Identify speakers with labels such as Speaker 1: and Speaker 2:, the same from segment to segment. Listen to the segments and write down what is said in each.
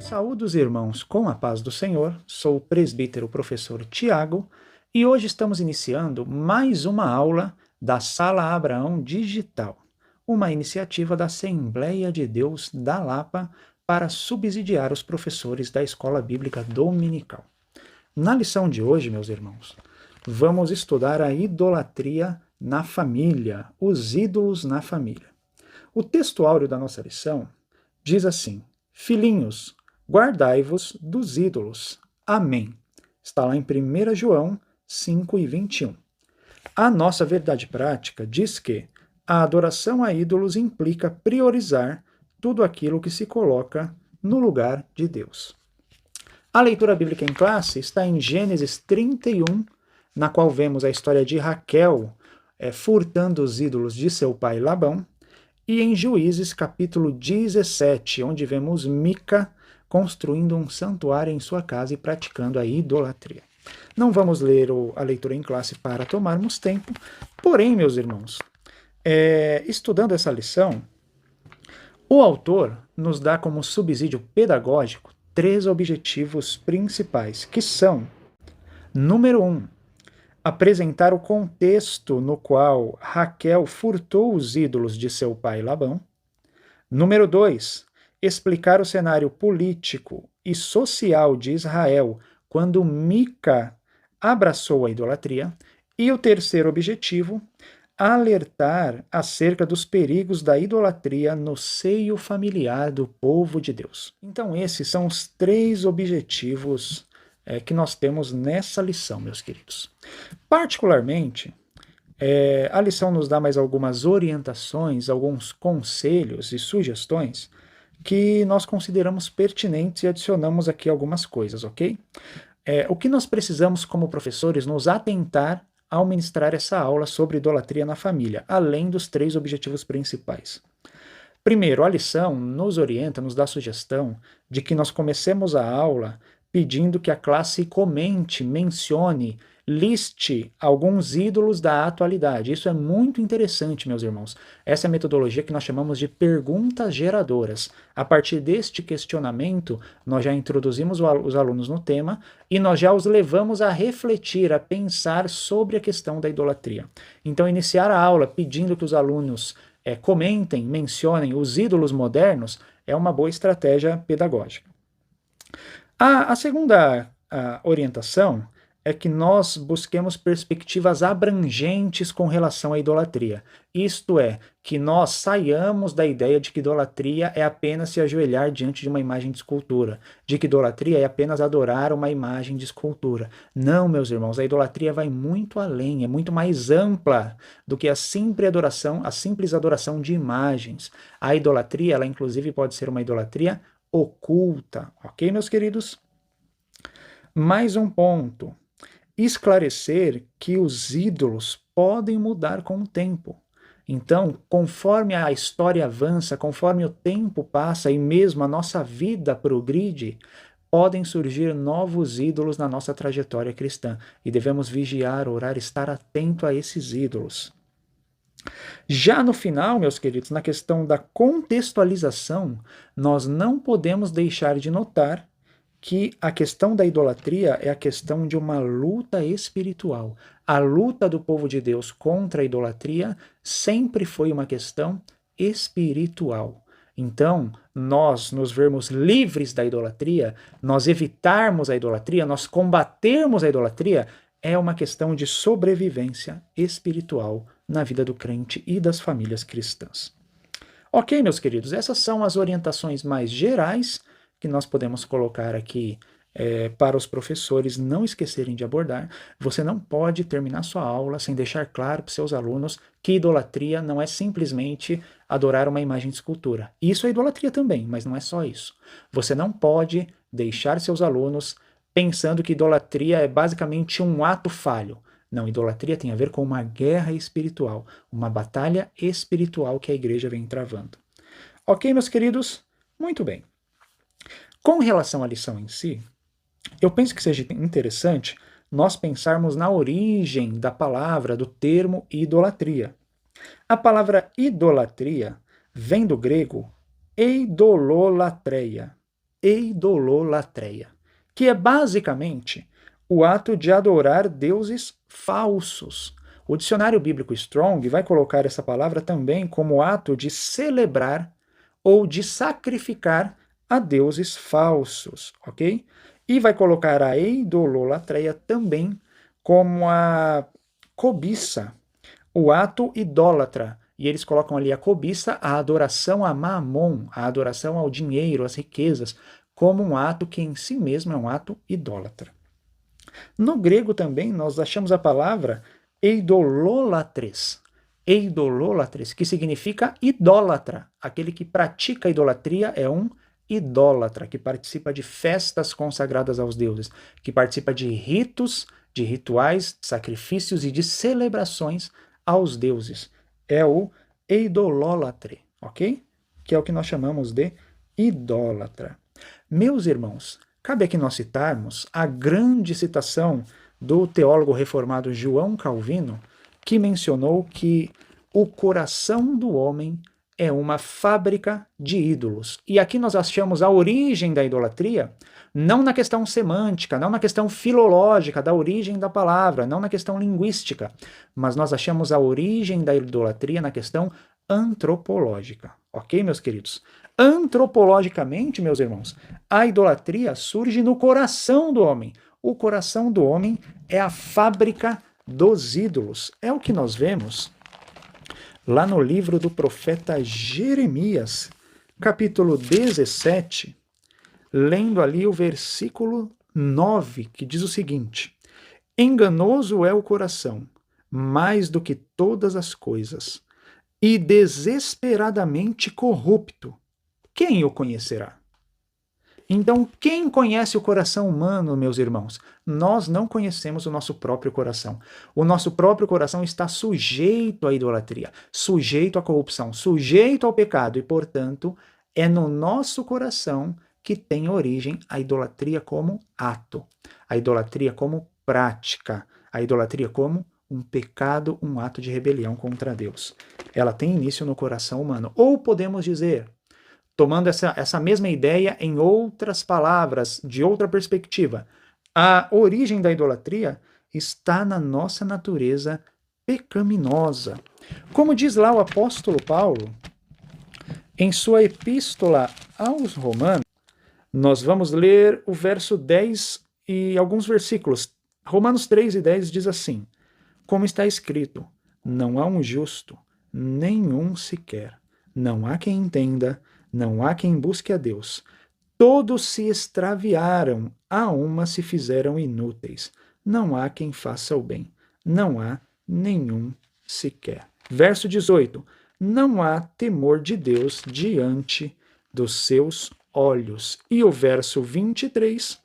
Speaker 1: Saúde os irmãos com a paz do Senhor, sou o presbítero professor Tiago e hoje estamos iniciando mais uma aula da Sala Abraão Digital, uma iniciativa da Assembleia de Deus da Lapa para subsidiar os professores da Escola Bíblica Dominical. Na lição de hoje, meus irmãos, vamos estudar a idolatria na família, os ídolos na família. O texto áureo da nossa lição diz assim: Filhinhos, guardai-vos dos ídolos. Amém. Está lá em 1 João 5:21. A nossa verdade prática diz que a adoração a ídolos implica priorizar tudo aquilo que se coloca no lugar de Deus. A leitura bíblica em classe está em Gênesis 31, na qual vemos a história de Raquel furtando os ídolos de seu pai Labão, e em Juízes capítulo 17, onde vemos Mica construindo um santuário em sua casa e praticando a idolatria. Não vamos ler a leitura em classe para tomarmos tempo, porém, meus irmãos, estudando essa lição, o autor nos dá como subsídio pedagógico 3 objetivos principais, que são: número 1, apresentar o contexto no qual Raquel furtou os ídolos de seu pai Labão. Número 2, explicar o cenário político e social de Israel quando Mica abraçou a idolatria. E o terceiro objetivo, alertar acerca dos perigos da idolatria no seio familiar do povo de Deus. Então esses são os 3 objetivos que nós temos nessa lição, meus queridos. Particularmente, a lição nos dá mais algumas orientações, alguns conselhos e sugestões que nós consideramos pertinentes e adicionamos aqui algumas coisas, ok? O que nós precisamos como professores nos atentar ao ministrar essa aula sobre idolatria na família, além dos 3 objetivos principais. Primeiro, a lição nos orienta, nos dá a sugestão de que nós comecemos a aula pedindo que a classe comente, mencione, liste alguns ídolos da atualidade. Isso é muito interessante, meus irmãos. Essa é a metodologia que nós chamamos de perguntas geradoras. A partir deste questionamento, nós já introduzimos os alunos no tema e nós já os levamos a refletir, a pensar sobre a questão da idolatria. Então, iniciar a aula pedindo que os alunos comentem, mencionem os ídolos modernos é uma boa estratégia pedagógica. A segunda orientação é que nós busquemos perspectivas abrangentes com relação à idolatria. Isto é, que nós saiamos da ideia de que idolatria é apenas se ajoelhar diante de uma imagem de escultura, de que idolatria é apenas adorar uma imagem de escultura. Não, meus irmãos, a idolatria vai muito além, é muito mais ampla do que a simples adoração de imagens. A idolatria, ela inclusive pode ser uma idolatria oculta, ok, meus queridos? Mais um ponto: esclarecer que os ídolos podem mudar com o tempo. Então, conforme a história avança, conforme o tempo passa e mesmo a nossa vida progride, podem surgir novos ídolos na nossa trajetória cristã e devemos vigiar, orar, estar atento a esses ídolos. Já no final, meus queridos, na questão da contextualização, nós não podemos deixar de notar que a questão da idolatria é a questão de uma luta espiritual. A luta do povo de Deus contra a idolatria sempre foi uma questão espiritual. Então, nós nos vermos livres da idolatria, nós evitarmos a idolatria, nós combatermos a idolatria, é uma questão de sobrevivência espiritual na vida do crente e das famílias cristãs. Ok, meus queridos, essas são as orientações mais gerais que nós podemos colocar aqui para os professores não esquecerem de abordar. Você não pode terminar sua aula sem deixar claro para os seus alunos que idolatria não é simplesmente adorar uma imagem de escultura. Isso é idolatria também, mas não é só isso. Você não pode deixar seus alunos pensando que idolatria é basicamente um ato falho. Não, idolatria tem a ver com uma guerra espiritual, uma batalha espiritual que a igreja vem travando. Ok, meus queridos? Muito bem. Com relação à lição em si, eu penso que seja interessante nós pensarmos na origem da palavra, do termo idolatria. A palavra idolatria vem do grego eidololatreia, eidololatreia, que é basicamente o ato de adorar deuses falsos. O dicionário bíblico Strong vai colocar essa palavra também como ato de celebrar ou de sacrificar a deuses falsos, ok? E vai colocar a eidololatreia também como a cobiça, o ato idólatra. E eles colocam ali a cobiça, a adoração a Mamon, a adoração ao dinheiro, às riquezas, como um ato que em si mesmo é um ato idólatra. No grego também nós achamos a palavra eidololatres, que significa idólatra. Aquele que pratica a idolatria é um idólatra, que participa de festas consagradas aos deuses, que participa de ritos, de rituais, de sacrifícios e de celebrações aos deuses. É o eidolólatre, ok? Que é o que nós chamamos de idólatra. Meus irmãos, cabe aqui nós citarmos a grande citação do teólogo reformado João Calvino, que mencionou que o coração do homem é uma fábrica de ídolos. E aqui nós achamos a origem da idolatria, não na questão semântica, não na questão filológica da origem da palavra, não na questão linguística, mas nós achamos a origem da idolatria na questão antropológica. Ok, meus queridos? Antropologicamente, meus irmãos, a idolatria surge no coração do homem. O coração do homem é a fábrica dos ídolos. É o que nós vemos lá no livro do profeta Jeremias, capítulo 17, lendo ali o versículo 9, que diz o seguinte: enganoso é o coração, mais do que todas as coisas, e desesperadamente corrupto. Quem o conhecerá? Então, quem conhece o coração humano, meus irmãos? Nós não conhecemos o nosso próprio coração. O nosso próprio coração está sujeito à idolatria, sujeito à corrupção, sujeito ao pecado, e, portanto, é no nosso coração que tem origem a idolatria como ato, a idolatria como prática, a idolatria como um pecado, um ato de rebelião contra Deus. Ela tem início no coração humano. Ou podemos dizer, tomando essa mesma ideia em outras palavras, de outra perspectiva, a origem da idolatria está na nossa natureza pecaminosa. Como diz lá o apóstolo Paulo, em sua epístola aos Romanos, nós vamos ler o verso 10 e alguns versículos. Romanos 3 e 10 diz assim: como está escrito, não há um justo, nenhum sequer. Não há quem entenda, não há quem busque a Deus. Todos se extraviaram, a uma se fizeram inúteis. Não há quem faça o bem, não há nenhum sequer. Verso 18. Não há temor de Deus diante dos seus olhos. E o verso 23.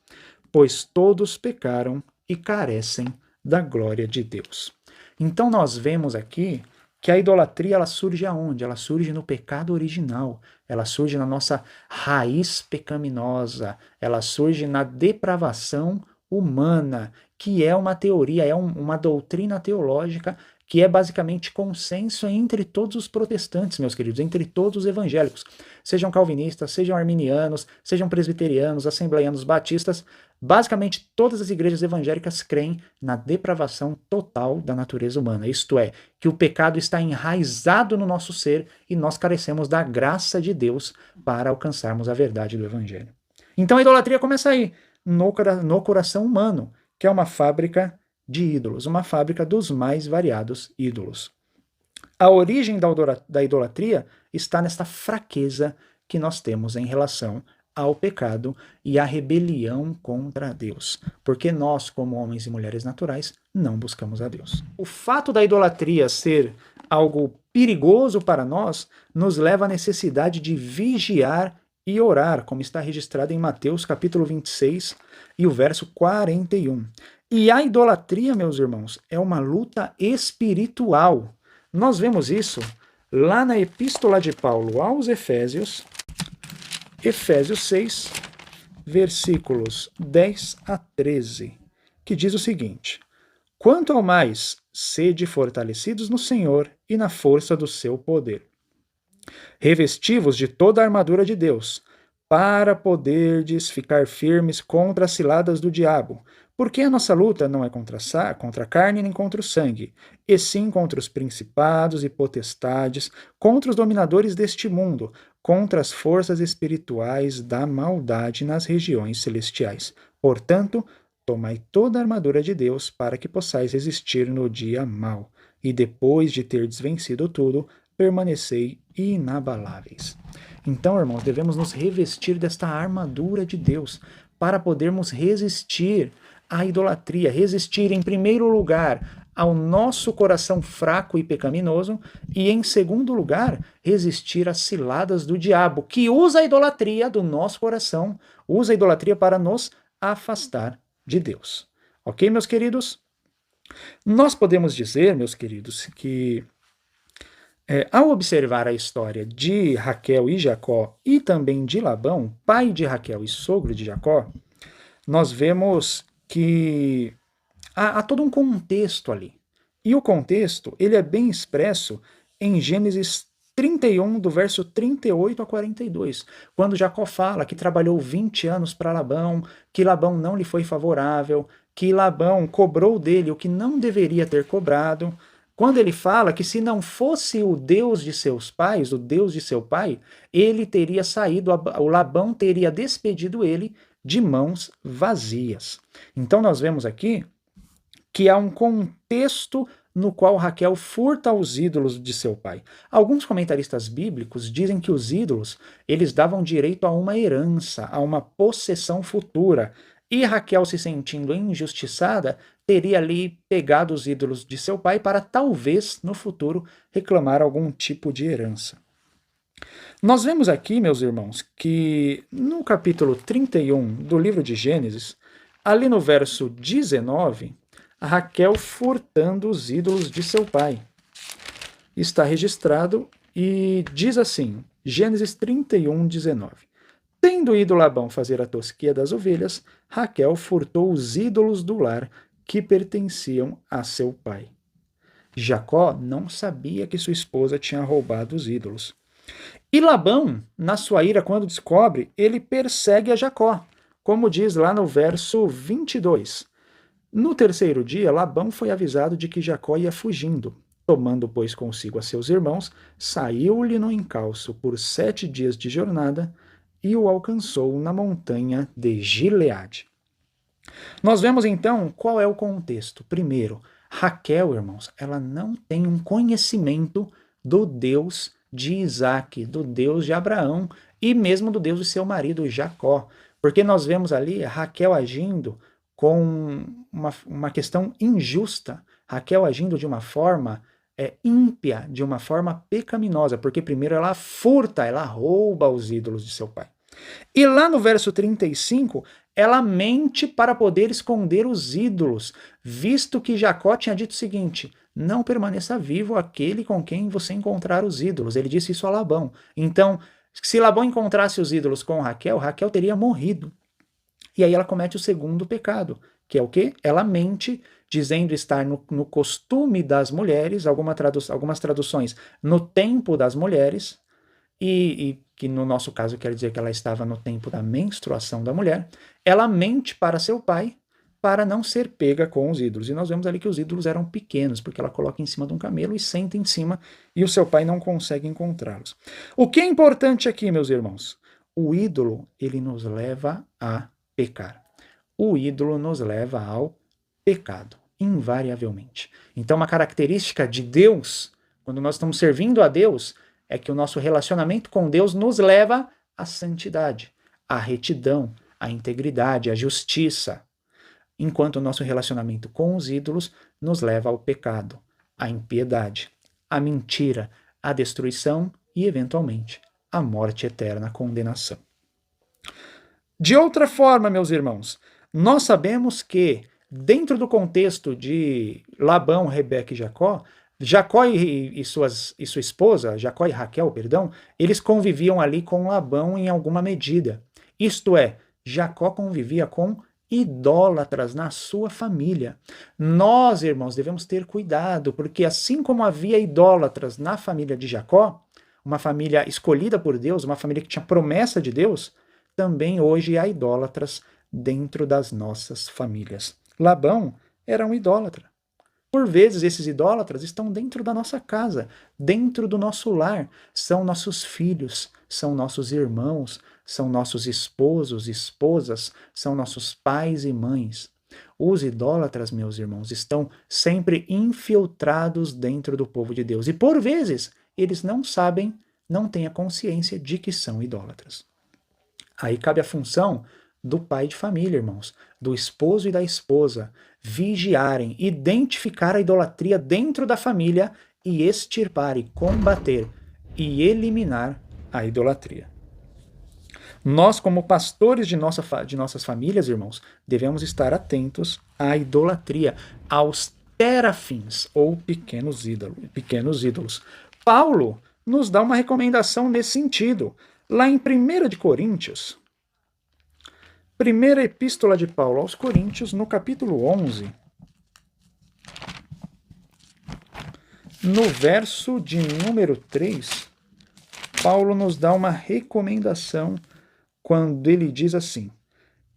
Speaker 1: Pois todos pecaram e carecem da glória de Deus. Então nós vemos aqui que a idolatria ela surge aonde? Ela surge no pecado original, ela surge na nossa raiz pecaminosa, ela surge na depravação humana, que é uma teoria, é uma doutrina teológica que é basicamente consenso entre todos os protestantes, meus queridos, entre todos os evangélicos, sejam calvinistas, sejam arminianos, sejam presbiterianos, assembleianos, batistas, basicamente todas as igrejas evangélicas creem na depravação total da natureza humana, isto é, que o pecado está enraizado no nosso ser e nós carecemos da graça de Deus para alcançarmos a verdade do evangelho. Então a idolatria começa aí, no coração humano, que é uma fábrica de ídolos, uma fábrica dos mais variados ídolos. A origem da idolatria está nesta fraqueza que nós temos em relação ao pecado e à rebelião contra Deus, porque nós, como homens e mulheres naturais, não buscamos a Deus. O fato da idolatria ser algo perigoso para nós nos leva à necessidade de vigiar e orar, como está registrado em Mateus capítulo 26 e o verso 41. E a idolatria, meus irmãos, é uma luta espiritual. Nós vemos isso lá na Epístola de Paulo aos Efésios, Efésios 6, versículos 10 a 13, que diz o seguinte: quanto ao mais, sede fortalecidos no Senhor e na força do seu poder. Revesti-vos de toda a armadura de Deus, para poderdes ficar firmes contra as ciladas do diabo. Porque a nossa luta não é contra a carne nem contra o sangue, e sim contra os principados e potestades, contra os dominadores deste mundo, contra as forças espirituais da maldade nas regiões celestiais. Portanto, tomai toda a armadura de Deus para que possais resistir no dia mau, e depois de terdes vencido tudo, permanecei inabaláveis. Então, irmãos, devemos nos revestir desta armadura de Deus para podermos resistir à idolatria, resistir, em primeiro lugar, ao nosso coração fraco e pecaminoso, e, em segundo lugar, resistir às ciladas do diabo, que usa a idolatria do nosso coração, usa a idolatria para nos afastar de Deus. Ok, meus queridos? Nós podemos dizer, meus queridos, que ao observar a história de Raquel e Jacó e também de Labão, pai de Raquel e sogro de Jacó, nós vemos que há todo um contexto ali. E o contexto ele é bem expresso em Gênesis 31, do verso 38 a 42, quando Jacó fala que trabalhou 20 anos para Labão, que Labão não lhe foi favorável, que Labão cobrou dele o que não deveria ter cobrado, quando ele fala que se não fosse o Deus de seus pais, o Deus de seu pai, ele teria saído, o Labão teria despedido ele de mãos vazias. Então nós vemos aqui que há um contexto no qual Raquel furta os ídolos de seu pai. Alguns comentaristas bíblicos dizem que os ídolos, eles davam direito a uma herança, a uma possessão futura. E Raquel, se sentindo injustiçada, teria ali pegado os ídolos de seu pai para talvez, no futuro, reclamar algum tipo de herança. Nós vemos aqui, meus irmãos, que no capítulo 31 do livro de Gênesis, ali no verso 19, Raquel furtando os ídolos de seu pai. Está registrado e diz assim, Gênesis 31, 19. Tendo ido Labão fazer a tosquia das ovelhas, Raquel furtou os ídolos do lar que pertenciam a seu pai. Jacó não sabia que sua esposa tinha roubado os ídolos. E Labão, na sua ira, quando descobre, ele persegue a Jacó, como diz lá no verso 22. No terceiro dia, Labão foi avisado de que Jacó ia fugindo. Tomando, pois, consigo a seus irmãos, saiu-lhe no encalço por 7 dias de jornada e o alcançou na montanha de Gileade. Nós vemos então qual é o contexto. Primeiro, Raquel, irmãos, ela não tem um conhecimento do Deus de Isaac, do Deus de Abraão e mesmo do Deus de seu marido Jacó. Porque nós vemos ali Raquel agindo com uma questão injusta, Raquel agindo de uma forma ímpia, de uma forma pecaminosa, porque primeiro ela furta, ela rouba os ídolos de seu pai. E lá no verso 35, ela mente para poder esconder os ídolos, visto que Jacó tinha dito o seguinte, não permaneça vivo aquele com quem você encontrar os ídolos. Ele disse isso a Labão. Então, se Labão encontrasse os ídolos com Raquel, Raquel teria morrido. E aí ela comete o segundo pecado, que é o quê? Ela mente, dizendo estar no costume das mulheres, algumas traduções, no tempo das mulheres, e que no nosso caso quer dizer que ela estava no tempo da menstruação da mulher. Ela mente para seu pai para não ser pega com os ídolos. E nós vemos ali que os ídolos eram pequenos, porque ela coloca em cima de um camelo e senta em cima, e o seu pai não consegue encontrá-los. O que é importante aqui, meus irmãos? O ídolo, ele nos leva a pecar. O ídolo nos leva ao pecado, invariavelmente. Então, uma característica de Deus, quando nós estamos servindo a Deus, é que o nosso relacionamento com Deus nos leva à santidade, à retidão, à integridade, à justiça, enquanto o nosso relacionamento com os ídolos nos leva ao pecado, à impiedade, à mentira, à destruição e, eventualmente, à morte eterna, à condenação. De outra forma, meus irmãos, nós sabemos que, dentro do contexto de Labão, Rebeca e Jacó, Jacó e sua esposa, Jacó e Raquel, perdão, eles conviviam ali com Labão em alguma medida. Isto é, Jacó convivia com idólatras na sua família. Nós, irmãos, devemos ter cuidado, porque assim como havia idólatras na família de Jacó, uma família escolhida por Deus, uma família que tinha promessa de Deus, também hoje há idólatras dentro das nossas famílias. Labão era um idólatra. Por vezes, esses idólatras estão dentro da nossa casa, dentro do nosso lar. São nossos filhos, são nossos irmãos, são nossos esposos, esposas, são nossos pais e mães. Os idólatras, meus irmãos, estão sempre infiltrados dentro do povo de Deus. E por vezes, eles não sabem, não têm a consciência de que são idólatras. Aí cabe a função do pai de família, irmãos, do esposo e da esposa, vigiarem, identificar a idolatria dentro da família e extirpar e combater e eliminar a idolatria. Nós, como pastores de nossas famílias, irmãos, devemos estar atentos à idolatria, aos terafins, ou pequenos ídolos. Paulo nos dá uma recomendação nesse sentido. Lá em 1 de Coríntios, primeira epístola de Paulo aos Coríntios, no capítulo 11, no verso de número 3, Paulo nos dá uma recomendação quando ele diz assim: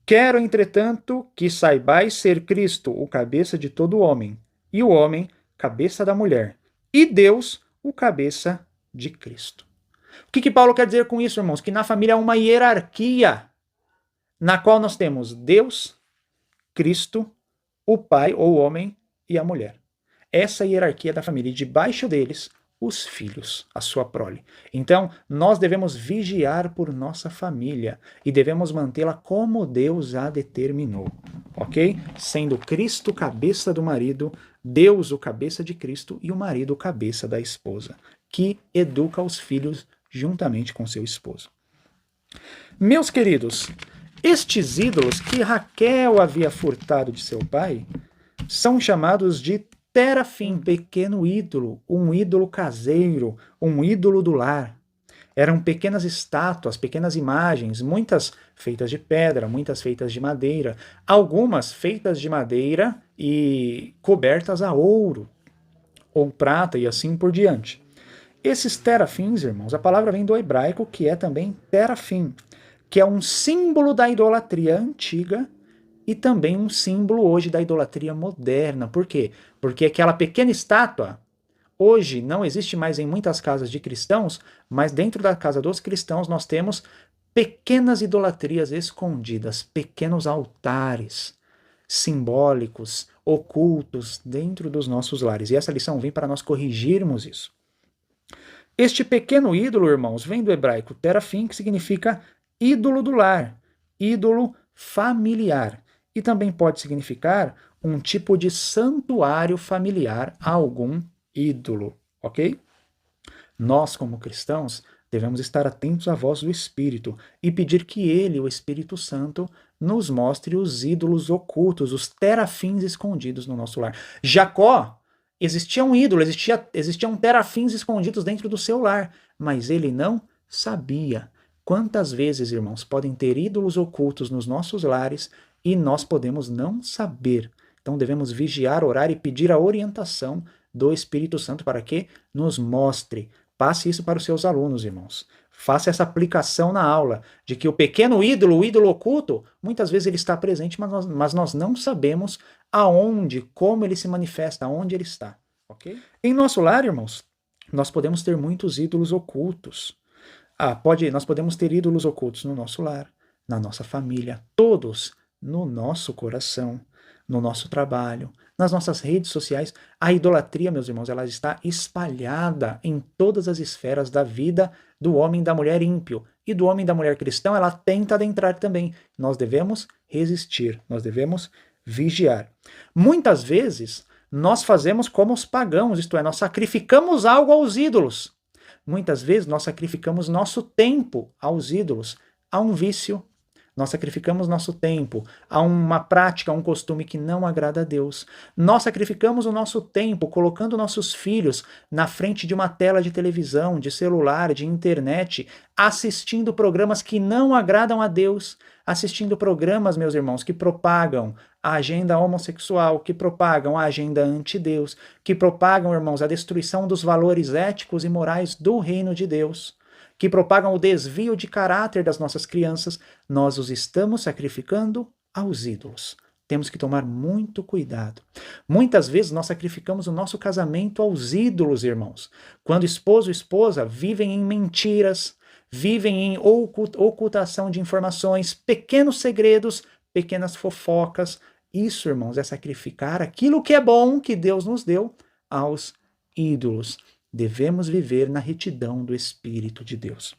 Speaker 1: quero, entretanto, que saibais ser Cristo o cabeça de todo homem, e o homem cabeça da mulher, e Deus o cabeça de Cristo. O que Paulo quer dizer com isso, irmãos? Que na família há uma hierarquia na qual nós temos Deus, Cristo, o pai ou o homem e a mulher. Essa hierarquia da família, e debaixo deles, os filhos, a sua prole. Então, nós devemos vigiar por nossa família e devemos mantê-la como Deus a determinou, ok? Sendo Cristo cabeça do marido, Deus o cabeça de Cristo e o marido o cabeça da esposa, que educa os filhos juntamente com seu esposo. Meus queridos, estes ídolos que Raquel havia furtado de seu pai são chamados de terafim, pequeno ídolo, um ídolo caseiro, um ídolo do lar. Eram pequenas estátuas, pequenas imagens, muitas feitas de pedra, muitas feitas de madeira, algumas feitas de madeira e cobertas a ouro ou prata e assim por diante. Esses terafins, irmãos, a palavra vem do hebraico, que é também terafim, que é um símbolo da idolatria antiga e também um símbolo hoje da idolatria moderna. Por quê? Porque aquela pequena estátua hoje não existe mais em muitas casas de cristãos, mas dentro da casa dos cristãos nós temos pequenas idolatrias escondidas, pequenos altares simbólicos, ocultos dentro dos nossos lares. E essa lição vem para nós corrigirmos isso. Este pequeno ídolo, irmãos, vem do hebraico terafim, que significa ídolo do lar, ídolo familiar. E também pode significar um tipo de santuário familiar a algum ídolo, ok? Nós, como cristãos, devemos estar atentos à voz do Espírito e pedir que Ele, o Espírito Santo, nos mostre os ídolos ocultos, os terafins escondidos no nosso lar. Jacó, existia um ídolo, existiam terafins escondidos dentro do seu lar, mas ele não sabia. Quantas vezes, irmãos, podem ter ídolos ocultos nos nossos lares e nós podemos não saber? Então devemos vigiar, orar e pedir a orientação do Espírito Santo para que nos mostre. Passe isso para os seus alunos, irmãos. Faça essa aplicação na aula, de que o pequeno ídolo, o ídolo oculto, muitas vezes ele está presente, mas nós não sabemos aonde, como ele se manifesta, aonde ele está. Okay? Em nosso lar, irmãos, nós podemos ter muitos ídolos ocultos. Nós podemos ter ídolos ocultos no nosso lar, na nossa família, todos no nosso coração, no nosso trabalho, nas nossas redes sociais. A idolatria, meus irmãos, ela está espalhada em todas as esferas da vida do homem e da mulher ímpio. E do homem e da mulher cristão, ela tenta adentrar também. Nós devemos resistir, nós devemos vigiar. Muitas vezes, nós fazemos como os pagãos, isto é, nós sacrificamos algo aos ídolos. Muitas vezes, nós sacrificamos nosso tempo aos ídolos, a um vício. Nós sacrificamos nosso tempo a uma prática, a um costume que não agrada a Deus. Nós sacrificamos o nosso tempo colocando nossos filhos na frente de uma tela de televisão, de celular, de internet, assistindo programas que não agradam a Deus, assistindo programas, meus irmãos, que propagam a agenda homossexual, que propagam a agenda anti-Deus, que propagam, irmãos, a destruição dos valores éticos e morais do reino de Deus, que propagam o desvio de caráter das nossas crianças, nós os estamos sacrificando aos ídolos. Temos que tomar muito cuidado. Muitas vezes nós sacrificamos o nosso casamento aos ídolos, irmãos. Quando esposo e esposa vivem em mentiras, vivem em ocultação de informações, pequenos segredos, pequenas fofocas. Isso, irmãos, é sacrificar aquilo que é bom que Deus nos deu aos ídolos. Devemos viver na retidão do Espírito de Deus.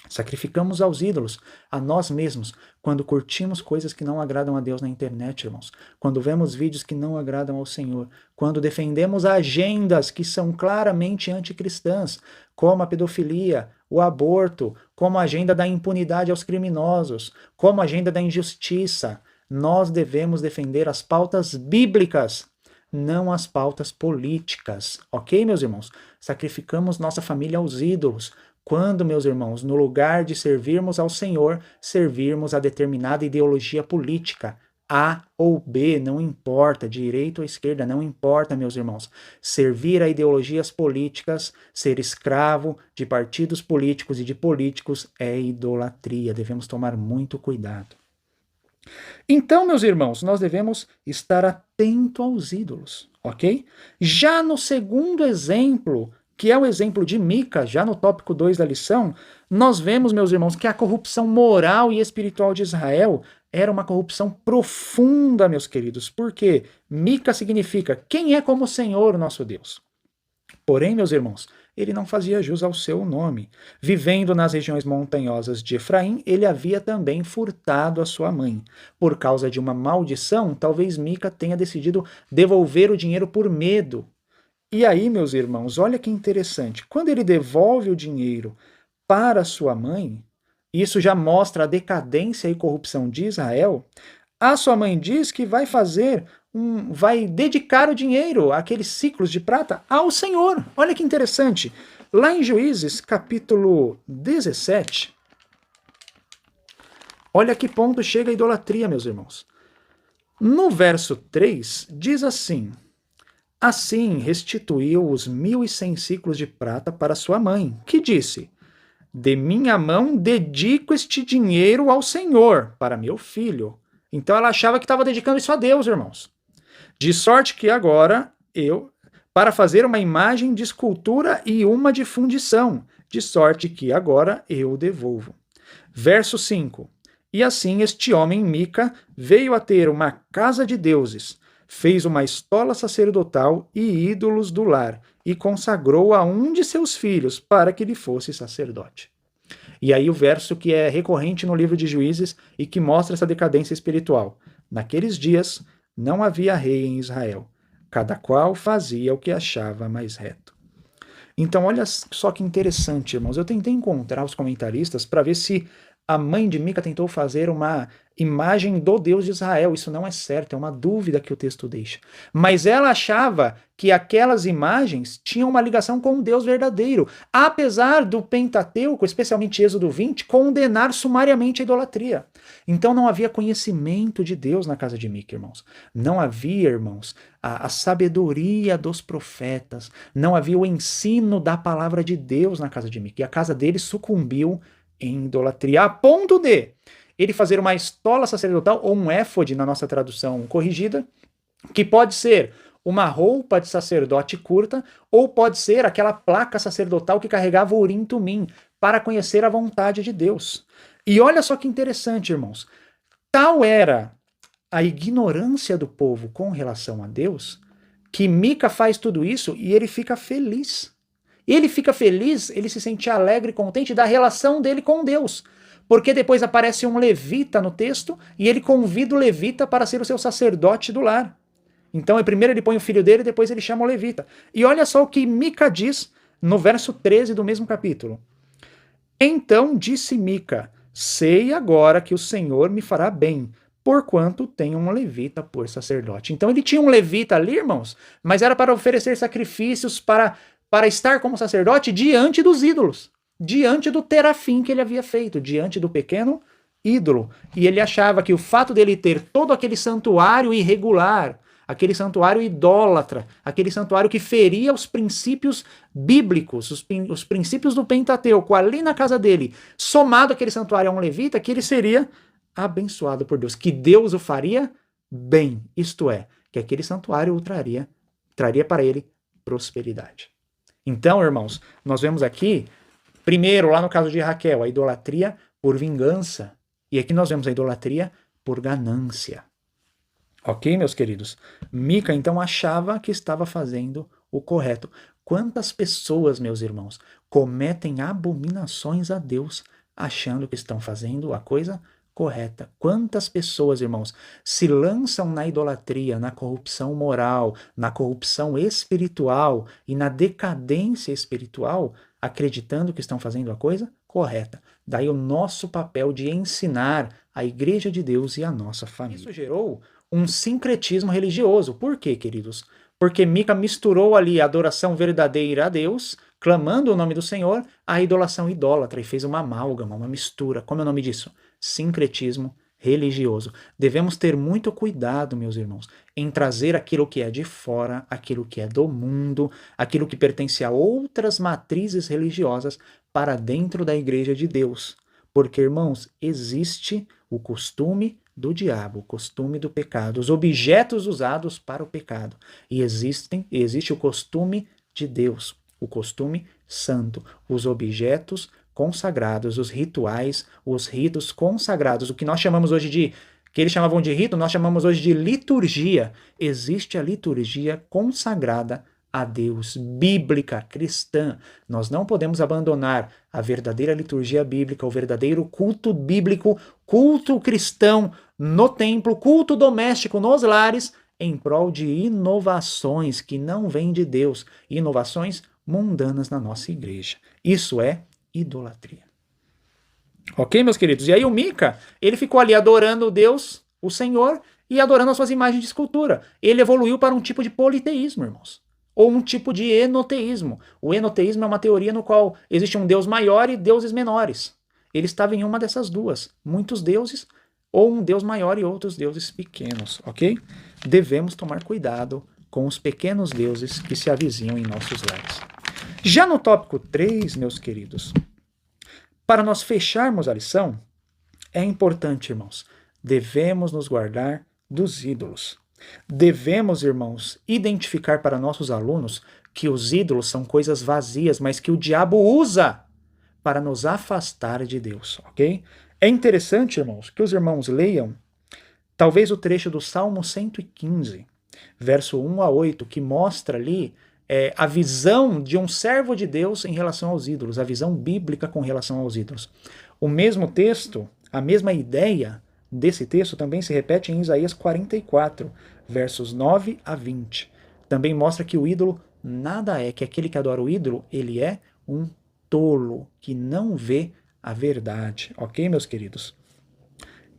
Speaker 1: Sacrificamos aos ídolos, a nós mesmos, quando curtimos coisas que não agradam a Deus na internet, irmãos. Quando vemos vídeos que não agradam ao Senhor. Quando defendemos agendas que são claramente anticristãs, como a pedofilia, o aborto, como a agenda da impunidade aos criminosos, como a agenda da injustiça. Nós devemos defender as pautas bíblicas, não as pautas políticas. Ok, meus irmãos? Sacrificamos nossa família aos ídolos. Quando, meus irmãos, no lugar de servirmos ao Senhor, servirmos a determinada ideologia política, A ou B, não importa, direita ou esquerda, não importa, meus irmãos. Servir a ideologias políticas, ser escravo de partidos políticos e de políticos é idolatria. Devemos tomar muito cuidado. Então, meus irmãos, nós devemos estar atento aos ídolos, ok? Já no segundo exemplo, que é o exemplo de Mica, já no tópico 2 da lição, nós vemos, meus irmãos, que a corrupção moral e espiritual de Israel era uma corrupção profunda, meus queridos, porque Mica significa quem é como o Senhor, nosso Deus. Porém, meus irmãos, ele não fazia jus ao seu nome. Vivendo nas regiões montanhosas de Efraim, ele havia também furtado a sua mãe. Por causa de uma maldição, talvez Mica tenha decidido devolver o dinheiro por medo. E aí, meus irmãos, olha que interessante. Quando ele devolve o dinheiro para sua mãe, isso já mostra a decadência e corrupção de Israel. A sua mãe diz que vai dedicar o dinheiro, aqueles ciclos de prata, ao Senhor. Olha que interessante. Lá em Juízes, capítulo 17, olha que ponto chega a idolatria, meus irmãos. No verso 3, diz assim: assim restituiu os 1.100 ciclos de prata para sua mãe, que disse: de minha mão dedico este dinheiro ao Senhor, para meu filho. Então ela achava que estava dedicando isso a Deus, irmãos. De sorte que agora para fazer uma imagem de escultura e uma de fundição, de sorte que agora eu devolvo. Verso 5. E assim este homem Mica veio a ter uma casa de deuses, fez uma estola sacerdotal e ídolos do lar, e consagrou a um de seus filhos para que lhe fosse sacerdote. E aí o verso que é recorrente no livro de Juízes e que mostra essa decadência espiritual. Naqueles dias não havia rei em Israel, cada qual fazia o que achava mais reto. Então olha só que interessante, irmãos. Eu tentei encontrar os comentaristas para ver se a mãe de Mica tentou fazer uma imagem do Deus de Israel. Isso não é certo, é uma dúvida que o texto deixa. Mas ela achava que aquelas imagens tinham uma ligação com o Deus verdadeiro, apesar do Pentateuco, especialmente Êxodo 20, condenar sumariamente a idolatria. Então não havia conhecimento de Deus na casa de Mica, irmãos. Não havia, irmãos, a sabedoria dos profetas. Não havia o ensino da palavra de Deus na casa de Mica. E a casa dele sucumbiu em idolatria, a ponto de ele fazer uma estola sacerdotal, ou um éfode na nossa tradução corrigida, que pode ser uma roupa de sacerdote curta, ou pode ser aquela placa sacerdotal que carregava o Urim Tumim, para conhecer a vontade de Deus. E olha só que interessante, irmãos. Tal era a ignorância do povo com relação a Deus, que Mica faz tudo isso e ele fica feliz. Ele fica feliz, ele se sente alegre e contente da relação dele com Deus. Porque depois aparece um levita no texto e ele convida o levita para ser o seu sacerdote do lar. Então, primeiro ele põe o filho dele e depois ele chama o levita. E olha só o que Mica diz no verso 13 do mesmo capítulo. Então disse Mica: sei agora que o Senhor me fará bem, porquanto tenho um levita por sacerdote. Então ele tinha um levita ali, irmãos, mas era para oferecer sacrifícios, para estar como sacerdote diante dos ídolos, diante do terafim que ele havia feito, diante do pequeno ídolo. E ele achava que o fato dele ter todo aquele santuário irregular, aquele santuário idólatra, aquele santuário que feria os princípios bíblicos, os princípios do Pentateuco, ali na casa dele, somado aquele santuário a um levita, que ele seria abençoado por Deus, que Deus o faria bem, isto é, que aquele santuário traria para ele prosperidade. Então, irmãos, nós vemos aqui, primeiro, lá no caso de Raquel, a idolatria por vingança, e aqui nós vemos a idolatria por ganância. Ok, meus queridos? Mica, então, achava que estava fazendo o correto. Quantas pessoas, meus irmãos, cometem abominações a Deus achando que estão fazendo a coisa correta? Quantas pessoas, irmãos, se lançam na idolatria, na corrupção moral, na corrupção espiritual e na decadência espiritual, acreditando que estão fazendo a coisa correta? Daí o nosso papel de ensinar a Igreja de Deus e a nossa família. Isso gerou um sincretismo religioso. Por quê, queridos? Porque Mica misturou ali a adoração verdadeira a Deus, clamando o nome do Senhor, a idolação idólatra, e fez uma amálgama, uma mistura. Como é o nome disso? Sincretismo religioso. Devemos ter muito cuidado, meus irmãos, em trazer aquilo que é de fora, aquilo que é do mundo, aquilo que pertence a outras matrizes religiosas para dentro da Igreja de Deus. Porque, irmãos, existe o costume do diabo, o costume do pecado, os objetos usados para o pecado. E existe o costume de Deus, o costume santo, os objetos consagrados, os rituais, os ritos consagrados, o que nós chamamos hoje de, que eles chamavam de rito, nós chamamos hoje de liturgia. Existe a liturgia consagrada a Deus, bíblica, cristã. Nós não podemos abandonar a verdadeira liturgia bíblica, o verdadeiro culto bíblico, culto cristão no templo, culto doméstico nos lares, em prol de inovações que não vêm de Deus, inovações mundanas na nossa igreja. Isso é idolatria. Ok, meus queridos? E aí o Mica, ele ficou ali adorando Deus, o Senhor, e adorando as suas imagens de escultura. Ele evoluiu para um tipo de politeísmo, irmãos. Ou um tipo de enoteísmo. O enoteísmo é uma teoria no qual existe um Deus maior e deuses menores. Ele estava em uma dessas duas. Muitos deuses, ou um Deus maior e outros deuses pequenos, ok? Devemos tomar cuidado com os pequenos deuses que se avizinham em nossos lares. Já no tópico 3, meus queridos, para nós fecharmos a lição, é importante, irmãos, devemos nos guardar dos ídolos. Devemos, irmãos, identificar para nossos alunos que os ídolos são coisas vazias, mas que o diabo usa para nos afastar de Deus, ok? É interessante, irmãos, que os irmãos leiam talvez o trecho do Salmo 115, verso 1 a 8, que mostra ali a visão de um servo de Deus em relação aos ídolos, a visão bíblica com relação aos ídolos. O mesmo texto, a mesma ideia desse texto também se repete em Isaías 44, versos 9 a 20. Também mostra que o ídolo nada é, que aquele que adora o ídolo, ele é um tolo, que não vê a verdade. Ok, meus queridos?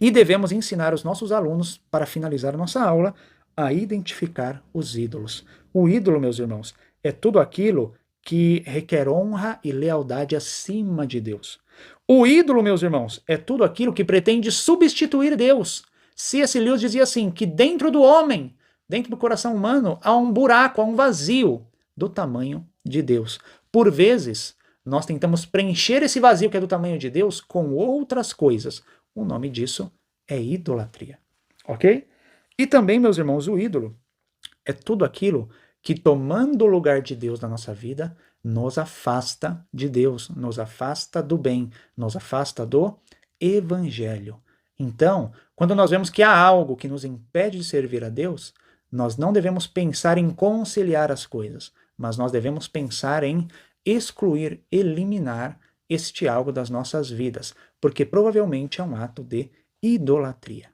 Speaker 1: E devemos ensinar os nossos alunos, para finalizar a nossa aula, a identificar os ídolos. O ídolo, meus irmãos, é tudo aquilo que requer honra e lealdade acima de Deus. O ídolo, meus irmãos, é tudo aquilo que pretende substituir Deus. C.S. Lewis dizia assim, que dentro do homem, dentro do coração humano, há um buraco, há um vazio do tamanho de Deus. Por vezes, nós tentamos preencher esse vazio que é do tamanho de Deus com outras coisas. O nome disso é idolatria. Ok? E também, meus irmãos, o ídolo é tudo aquilo que, tomando o lugar de Deus na nossa vida, nos afasta de Deus, nos afasta do bem, nos afasta do evangelho. Então, quando nós vemos que há algo que nos impede de servir a Deus, nós não devemos pensar em conciliar as coisas, mas nós devemos pensar em excluir, eliminar este algo das nossas vidas, porque provavelmente é um ato de idolatria.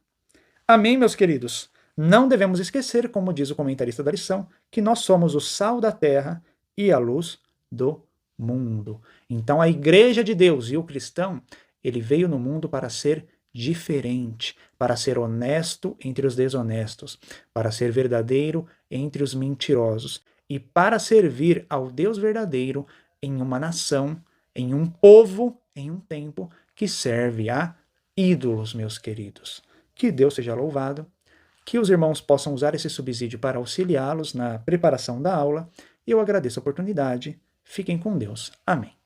Speaker 1: Amém, meus queridos? Não devemos esquecer, como diz o comentarista da lição, que nós somos o sal da terra e a luz do mundo. Então a Igreja de Deus e o cristão, ele veio no mundo para ser diferente, para ser honesto entre os desonestos, para ser verdadeiro entre os mentirosos e para servir ao Deus verdadeiro em uma nação, em um povo, em um tempo que serve a ídolos, meus queridos. Que Deus seja louvado, Que os irmãos possam usar esse subsídio para auxiliá-los na preparação da aula. Eu agradeço a oportunidade. Fiquem com Deus. Amém.